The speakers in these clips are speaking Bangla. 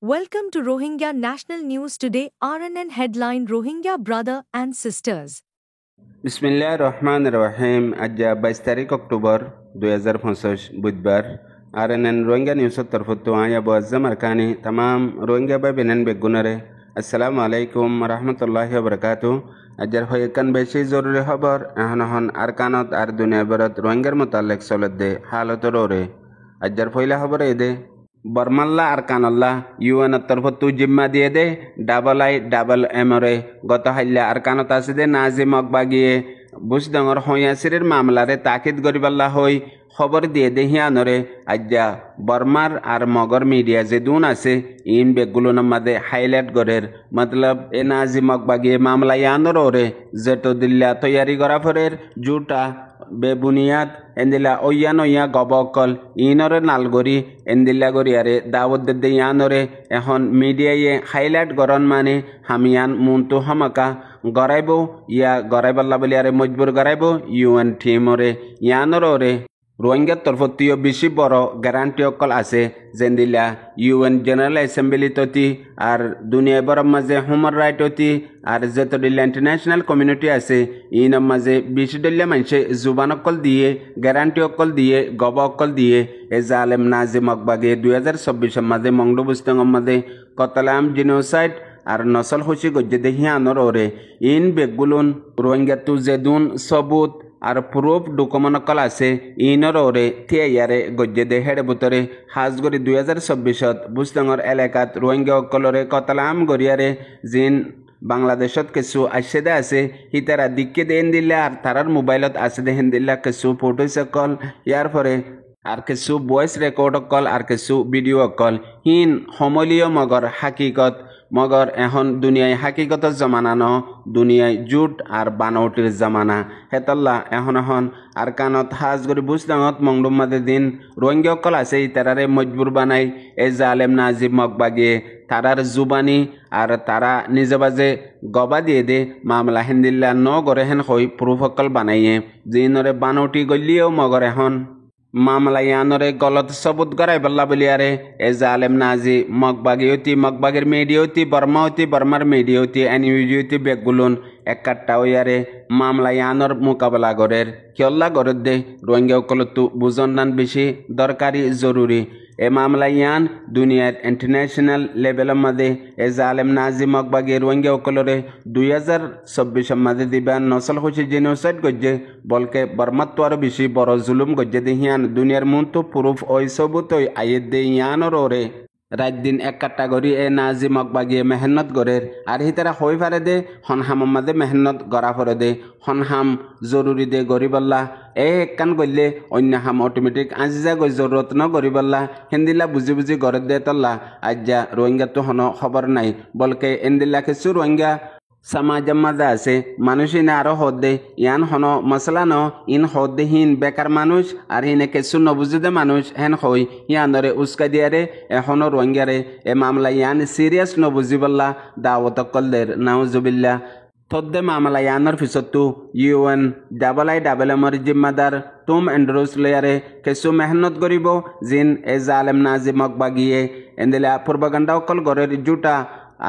Welcome to Rohingya National News Today. RNN headline: Rohingya brother and sisters. বিসমিল্লাহ রহমান রহিম। আজ 22 তারিখ অক্টোবর 2025 বুধবার। RNN রোহিঙ্গা নিউজের তরফত আয়া বজ্জাম আরকানি तमाम রোহিঙ্গা বা বেনেন বেগুনারে আসসালামু আলাইকুম রহমতুল্লাহি ওয়া বারাকাতুহু। আজর হয়কান বেশি জরুরি খবর এখন আরকানত আর দুনিয়া বরত রোহিঙ্গার মোতালেক চলতে হালত রোরে। আজর পয়লা খবর এদে বর্মাল্লা আরকানল্লা ইউএন তরফত জিম্মা দিয়ে দে IIMR গত হাইল্লা আরকানত আছে দে নাজিম অকবাগিয়ে বুসডাঙর হইয়াসিরের মামলারে তাকিদ গরিবাল্লা হই খবর দিয়ে দে হিয়ানরে আজ্জা বর্মার আর মগর মিডিয়া যে দুন আছে ইন বেগুলো নামাদে হাইলাইট গরের মতলব এ নাজিম অকবাগিয়ে মামলা ইয়ানর ওরে যেটো দিল্লা তৈয়ারি করা ফরের জুটা বেবুনিয়াদ এন্দিলা ওইয়া গবকল ইনরে নালগরি এন্দিল্লা গরিয়ারে দাওয়াত দে ইয়ানরে এখন মিডিয়ায়ে হাইলাইট গরন মানে হামিয়ান মুন্তু হামাকা গরাইব ইয়া গরাইবাল্লা বলিয়ারে মজবুর গরাইব ইউএন টিমরে ইয়ানরে রোহিঙ্গার তরফতীয় বেশি বড় গ্যারান্টি অকল আছে যেদিলা ইউএন জেনারেল অ্যাসেম্বলি ততি আর দুনিয়া বড় মাঝে হিউম্যান রাইট অতি আর যত দিল্লা ইন্টারন্যাশনাল কমিউনিটি আছে ইনার মাঝে বেশি দিল্লা মানুষে জুবান অকল দিয়ে গ্যারান্টি অকল দিয়ে গব অকল দিয়ে এ জালেম নাজিম অকবাগে 2024 মাঝে মংডুবুস্তঙ্গর মাঝে কতলাম জিনোসাইড আর নসল খুশি গজ্জে দেহিয়ানর ওরে ইন বেগুলুন রোহিঙ্গা তু জেদুন সবুত আর প্রুফ ডকুমেন্টকল আছে ইনর ওরে থিয়ারে গজ্জে দে হেড়ে বুতরে হাজগরি 2024 বুস্তঙর এলাকাত রোহিঙ্গা অকলরে কতলাম গরিয়ারে জিন বাংলাদেশত কিছু আসে আছে হিতারা দিকে দেন দিলে আর তারার মোবাইলত আছে দেহেন দিল্লা কিছু ফটো সকল ইয়ার পরে আর কিছু ভয়েস রেকর্ড কল আর কিছু ভিডিও কল হিন সমলীয় মগর হাকিকত মগর এখন দুনিয়ায় হাকিকত জমানা ন দুনিয়ায় জুট আর বানৌটির জমানা হেতল্লা এখন আর কানত হাজ করে বুঝদাঙত মংডুম মাদে দিন রোহিঙ্গা অকল আছে তারারে মজবুর বানাই এ জালেম নাজিব মকবাগিয়ে তারার জুবানি আর তারা নিজে বাজে গবা দিয়ে দে মামলা হেন্দিল্লা ন গরে হেন হই প্রুফ অকল বানাইয়ে জিনরে বানৌটি গলিয়েও মগর এখন মামলা ইয়ানরে গলত সবুত গড়াই বল্লা বলিয়ারে এ জালেম নাজি মকবাগের মিডিয়তি বর্মার মিডিয়তি এনইউজিয়তি বেগুলুন একটা ওয়ারে মামলা ইয়ানর মোকাবেলা গরের কিয়ল্লা গরের দে রোহিঙ্গা অকলতু বুঝন নান বেশি দরকারি জরুরি এ মামলা ইয়ান দুনিয়ার ইন্টারন্যাশনাল লেভেলের মাঝে এ জালেম নাজিম মকবাগে রোহিঙ্গা অকলরে 2024 মাঝে দিবেন নসল খুশি জেনোসাইড গজ্জে বলকে বর্মাত্ব আরো বেশি বড় জুলুম গজ্জে দে হিয়ান দুনিয়ার মুন্তু প্রুফ ওই সবুত ওই আয়ের দে ইয়ানর ওরে রাত দিন এক কাটাগরি এ নাজিম মকবাগিয়ে মেহনত গরের আর হিতারা হই পারে দে হনহাম মাদে মেহনত গড়া ফরে দে হনহাম জরুরি দে গরিবল্লা এ কান গইলে অন্য হাম অটোমেটিক আজিজা গই জরুরত ন গরিবল্লা হেন্দিল্লা বুঝি গড়ে দে তল্লা আজ্জা রোহিঙ্গা তো হন খবর নাই বলকে এন্দিল্লা কিছু রোহিঙ্গা সমাজের মাঝে আছে মানুষ ইনে আরো হদ্দে ইয়ান হন মশলা ন ইন হদ্দে হিন বেকার মানুষ আর হিনে কিছু নবুঝে মানুষ হেন হই ইয়ানরে উস্কা দিয়ারে এখনো রোহিঙ্গারে এ মামলা ইয়ান সিরিয়াস নবুঝিবল্লা দাওয়াত কলদের নাউজুবিল্লা থদ্দে মামলা ইয়ানোর পিছতো ইউএন IIMR জিম্মাদার টম এন্ড্রুস লেয়ারে কিছু মেহনত করিব জিন এ জালেম নাজিম মকবাগিয়ে এন্দিলা প্রপাগান্ডা অকল গরের জুটা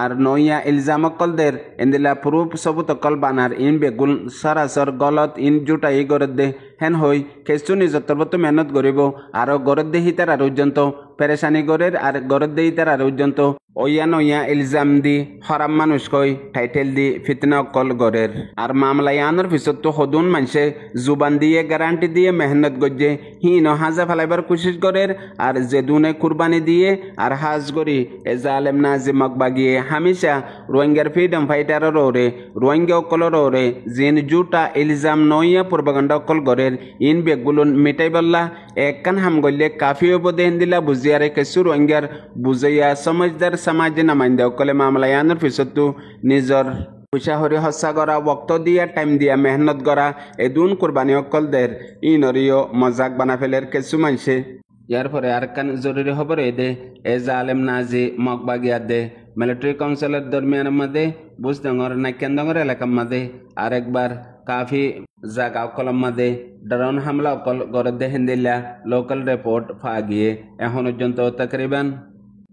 আর নইয়া ইলজাম অকলদের এন্দিলা প্রুফ সবুত অকল বানার ইন বেগুল সরাসর গলত ইন জুটা ই গরদ দে হেন হই কিছু নিজর তরফত মেহনত করিব আর গরদ দে হিতার আর পর্যন্ত পেরেশানি গরের আর গরদ দে হিতার আর পর্যন্ত ওইয়া ইলজাম দি হরাম মানুষ কই টাইটেল দি ফিতনা অকল গরের আর মামলা ইয়ানোর পিছত হদুন মানুষে জুবান দিয়ে গ্যারান্টি দিয়ে মেহনত গজ্জে হিন হাজা ফেলাইবার কোশিশ গরের আর জেদুনে কুরবানি দিয়ে আর হাজ গরি এ জালেম নাজিম মকবাগিয়ে হামেশা রোহিঙ্গার ফ্রিডম ফাইটারের ওরে রোহিঙ্গা অকলর ওরে জিন জুটা ইলজাম নইয়া প্রপাগান্ডা অকল গরের ইন বেগুলুন মিটাইবল্লা একখান হাম গল্লে কাফি হব দেন দিলা বুঝিয়ারে কিছু রোহিঙ্গার বুঝাইয়া সমজদার সমাজে নামাইন্দা অকলে মামলা ইয়ানোর পিছতো নিজর পয়সা হরি হসা করা ওক্ত দিয়া টাইম দিয়া মেহনত করা এদুন কোরবানি অকলদের ইনরিও মজাক বানা ফেলের কিছু মানুষে ইয়ার পরে আর কান জরুরি খবর দে এ জালেম নাজি মকবাগিয়া দে মিলিটারি কাউন্সিলের দরমিয়ানের মধ্যে বুঝডাঙর নাক্যানডাঙর এলাকার মধ্যে আরেকবার কাফি জায়গা অকলের মধ্যে ড্রোন হামলা অকল গড়ে দেহেন দিল্লা লোকাল রিপোর্ট পা গিয়ে এখন পর্যন্ত তকরিবান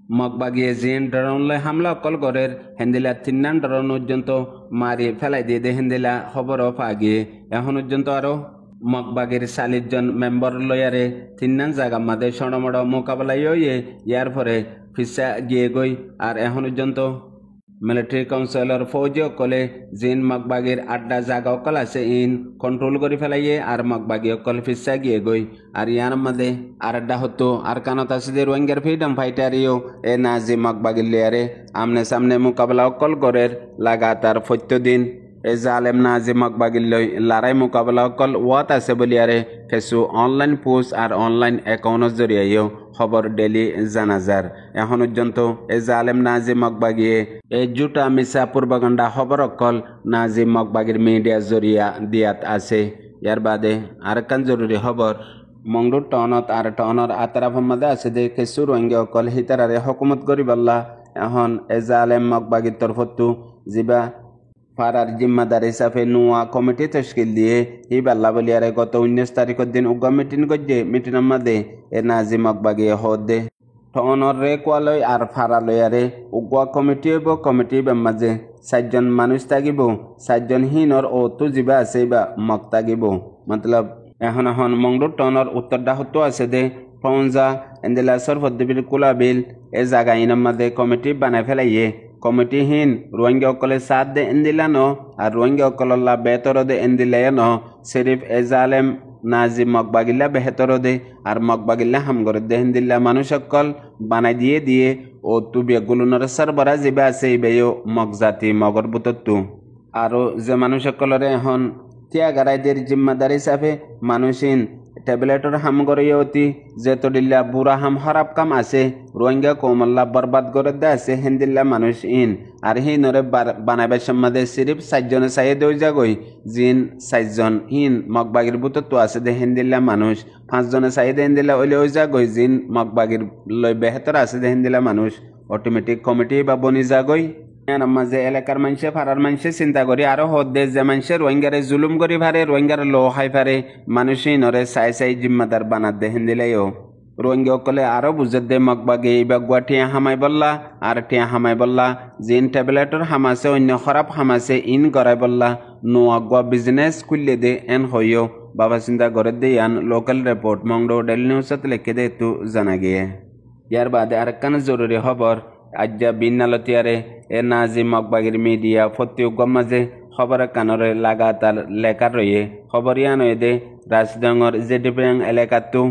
মগবাগিয়ে জিন ড্রোনলে হামলা অকল গড়ের হেন্দিলা তিন্নান ড্রোন পর্যন্ত মারি ফেলাই দিয়ে দে হেন্দিলা খবর পাগিয়ে এখন পর্যন্ত আরো মগবাগির 40 জন মেম্বর লয়ারে তিন্নান জায়গা মাদে সড়মড় মোকাবেলাই ইয়ার পরে ফিসা গিয়ে গই আর এখন পর্যন্ত মিলিটারি কাউন্সিলর ফৌজি অকলে জিন মগবাগির 8টা জায়গা অকল আছে ইন কন্ট্রোল করে ফেলাইয়ে আর মগবাগি অকল ফিসা গিয়ে গই আর ইয়ার মধ্যে আর একটা হতো আর কানত আছে যে রোহিঙ্গার ফ্রিডম ফাইটারিও এ নাজি মগবাগির লেয়ারে আমনে সামনে মোকাবেলা অকল গড়ের লাগাতার প্রত্যেকদিন এ জালেম নাজি মগবাগির লই লড়াই মোকাবেলা অকল ওয়াত আছে বলিয়ারে কিছু অনলাইন পোস্ট আর অনলাইন অ্যাকাউন্টের জরিয়াইও খবর ডেলি জানা যার এখন পর্যন্ত এ জালেম নাজি মগবাগিয়ে এই জুটা মিসা পূর্বগণ্ডা খবর অকল নাজি মগবাগির মিডিয়া জরিয়া দিয়াত আছে ইয়ার বাদে আরেকখান জরুরি খবর মংডুর টনত আর টনর আতরাফের মধ্যে আছে যে কিছু রোহিঙ্গা অকল হিতারারে হকুমত করিবাল্লা এখন এ জালেম মগবাগির তরফতো যিবা ফারার জিম্মাদার হিসাবে নোয়া কমিটি তশকিল দিয়ে ই বাল্লা বলিয়ারে গত 19 তারিখের দিন উগ্র মিটিং করছে মিটিংয়ের মধ্যে এ নাজি মগবাগিয়ে হদে টনর রে কোয়ালয় আর ফারা লয়ারে উগ্র কমিটি হইব কমিটি মাঝে 4 জন মানুষ থাকিব 4 জন হিনর ও তু যিবা আছে বা মগ থাকিব মতলব এখন মংডুর টনর উত্তরটা হতো আছে দে ফৌজা এন্দিলা সরফদ্দিবিল কুলাবিল এ জায়গা ইনার মধ্যে কমিটি বানাই ফেলাইয়ে কমিটি হিন রোহিঙ্গা অকলে সাথ দে এন্দিলানো আর রোহিঙ্গা অকল্লা বেতর দে এন্দিলানো সিরিফ এ জালেম নাজি মগবাগিল্লা বেহতর দে আর মগবাগিল্লা হামগর দে হিন্দিল্লা মানুষ অকল বানাই দিয়ে ও তু বেগুলুনর সরবরা যিবা আছে ইবেও মগজাতি মগর বুতত্তু আরো যে মানুষ অকলরে এখন ত্যাগারাইদের জিম্মাদার হিসাবে মানুষিন ট্যাবলেটর হাম গড়িয়তি যেতদিল্লা বুড়া হাম হরাপ কাম আছে রোহিঙ্গা কোমল্লা বরবাদ করে দে আছে হিন্দিল্লা মানুষ ইন আর হিনরে বানাইবার সম্মাদে সিরিফ 4 জনে চাইয়ে দেও যাগই জিন 4 জন ইন মগবাগির বুতত্ব আছে দে হিন্দিল্লা মানুষ 5 জনে চাইয়ে দে হিন্দিল্লা ওইলে ওই যাগই জিন মগবাগির লই বেহতর আছে দে হিন্দিল্লা মানুষ অটোমেটিক কমিটি বা বনি যাগই মাঝে এলাকার মানুষে ফারার মানুষে চিন্তা করি আরো হদে যে মানুষে রোহিঙ্গারে জুলুম করি পারে রোহিঙ্গার লো খাই পারে মানুষই নরে চাই জিম্মাদার বানাত দে হিন্দিলাইও রোহিঙ্গা অকলে আরো বুঝে দে মগবাগে এইবা গুয়া টিয়া হামাই বললা আর টিয়া হামাই বললা জিন ট্যাবলেটর হামাছে অন্য খারাপ হামাছে ইন গড়াই বললা নোয়া গুয়া বিজনেস খুললে দে এন হইও বাবা চিন্তা করে দে ইয়ান লোকাল রিপোর্ট মংডো ডেলি নিউজত লিখে দে একটু জানা গিয়ে ইয়ার বাদে আরেকখান জরুরি খবর আজ্জা বিন্নালতিয়ারে এ নাজি মগবাগির মিডিয়া ফত্যুগম মাঝে খবরের কানরে লাগাতার লেখা রয়ে খবর ইয়ান দে রাজডাঙ্গর জেডিপিং এলাকাতো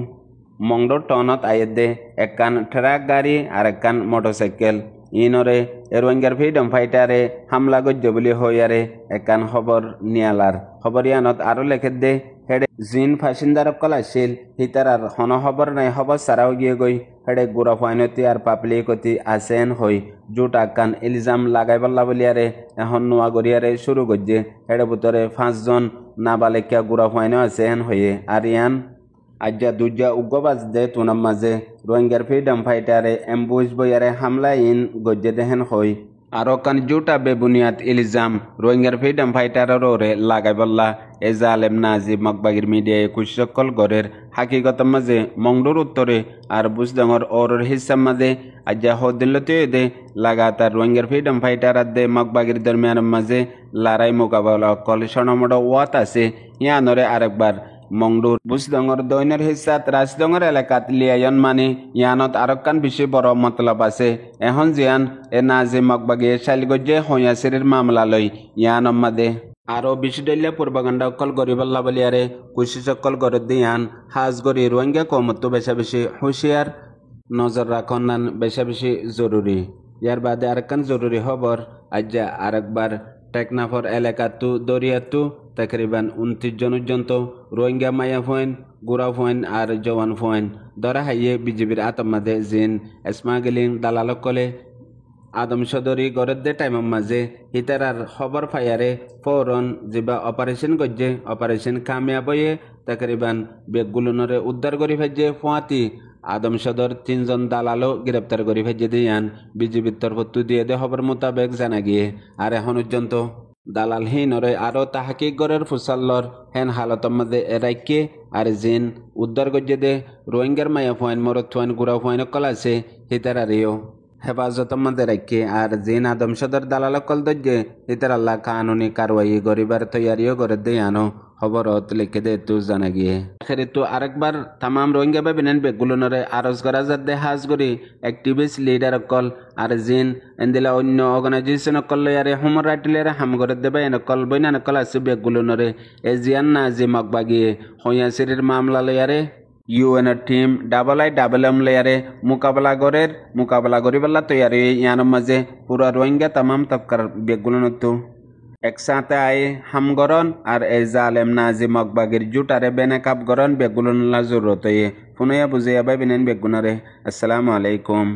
মংডোর টনত আয়ে দে একখান ট্রাক গাড়ি আর একখান মোটরসাইকেল ইনরে রোহিঙ্গার ফ্রিডম ফাইটারে হামলা গজ্য বলি হইয়ারে একখান খবর নিয়ালার খবর ইয়ানত আরো লেখে দে হেডে জিন ফাসিন্দার অকল আসিল হিতারার হন খবর নাই খবর সারাও গিয়ে গই হেডে গুড়া ফাইনতি আর পাবলিকতি আসেন হই জুট আকান ইলজাম লাগাই বললা বলিয়ারে এখন নোয়া গড়িয়ারে শুরু করছে হেডে ভিতরে 5 জন নাবালিকা গুড়া ফাইনও আসেন হয়ে আর ইয়ান আজ্জা দুজ্জা উগ্রবাজ দে তুনার মাঝে রোহিঙ্গার ফ্রিডম ফাইটারে এম্বুশ বইয়ারে হামলা ইন গজ্জে দেহেন হই আরো কান জুটা বেবুনিয়াদ ইলজাম রোহিঙ্গার ফ্রিডম ফাইটারের ওরে লাগাই বললা এ জালেম নাজি মগবাগির মিডিয়ায় কুশকল গড়ের হাকিগত মাঝে মংডুর উত্তরে আর বুজডাঙ্গর ওর হিসাব মাঝে আজ্জা হদিল্লতে দে লাগাতার রোহিঙ্গার ফ্রিডম ফাইটার দে মগবাগির দরমিয়ান মাঝে লড়াই মোকাবেলা কল সনমড ওয়াত আছে ইয়ানরে আরেকবার মংডুর বুজডাঙ্গর দৈনের হিসাত রাজডাঙ্গর এলাকাত লিয়ায়ন মানে ইয়ানত আরকান বেশি বড় মতলব আছে এখন জিয়ান এ নাজি মগবাগি শাইলগজ্জে হইয়াসিরির মামলা লই ইয়ান মাদে আরো বেশি ডেলিয়া পূর্বাগণ্ডা অকল গরিবাল্লা বলিয়ারে কুশিস অকল গড় দিয়ান হাজ গরি রোহিঙ্গা কমতো বেশি হুঁশিয়ার নজর রাখন বেশি জরুরি ইয়ার বাদে আরেকখান জরুরি খবর আজ্জা আরেকবার টেকনাফর এলাকাতো দরিয়াতো তকরিবান 29 জন পর্যন্ত রোহিঙ্গা মায়া ফোয়েন গুড়া ফোয়েন আর জওয়ান ফোয়েন ধরা হাইয়ে বিজেপির আতমাদে জিন স্মাগলিং দালালক কলে আদম সদরি গড়ের দে টাইমের মাঝে হিতারার খবর ফায়ারে ফৌরন যেবা অপারেশন করছে অপারেশন কামিয়াব হয়ে তকরিবান বেগগুলোনরে উদ্ধার করি ফেলছে ফুয়াতি আদম সদর 3 জন দালালও গ্রেপ্তার করি ফেলছে দিয়ান বিজেপির তরফ দিয়ে দে খবর মোতাবেক জানা গিয়ে আর এখন পর্যন্ত দালাল হিনরে আরো তাহাকিক গড়ের ফুসাল্লর হেন হালতর মধ্যে এরাইকে আর জিন উদ্ধার করছে দে রোহিঙ্গার মায়া ফোয়েন মরত ফোয়েন গুড়া ফোয়েন কল আছে হিতারারিও হেফাজতের মধ্যে রাখি আর জিন আদম সদর দালালকল দজ্জে ইতার আল্লাহ কানুনি কারওয়াই গরিবার তৈয়ারিও করে দিয়ে আনো খবরত লিখে দে তু জানা গিয়ে আখেরে তো আরেকবার তামাম রোহিঙ্গা বেবিনেন বেগুলনরে আরজ করা যাতে হাজ করি অ্যাক্টিভিস্ট লিডার অকল আর জিন এন্দিলা অন্য অর্গানাইজেশন অকল লয়ারে হোমর রাইটিলের হাম করে দেবে এনেকল বইনা নকল আছে বেগুলনরে এজিয়ান না যে মগবাগিয়ে হইয়াসিরির মামলা লয়ারে ইউএনের টিম IIM লেয়ারে মোকাবেলা করিবেলা তৈয়ারি ইয়ানোর মাঝে পুরা রোহিঙ্গা তামাম তবকার বেগুলনতো একসাথে আই হামগরন আর এই জালেম নাজি মগবাগির জুটারে বেনে কাপ গরন বেগুলনলা জরুরত ফুনয়া বুঝিয়া বাই বিনেন বেগুনরে। আসসালামু আলাইকুম।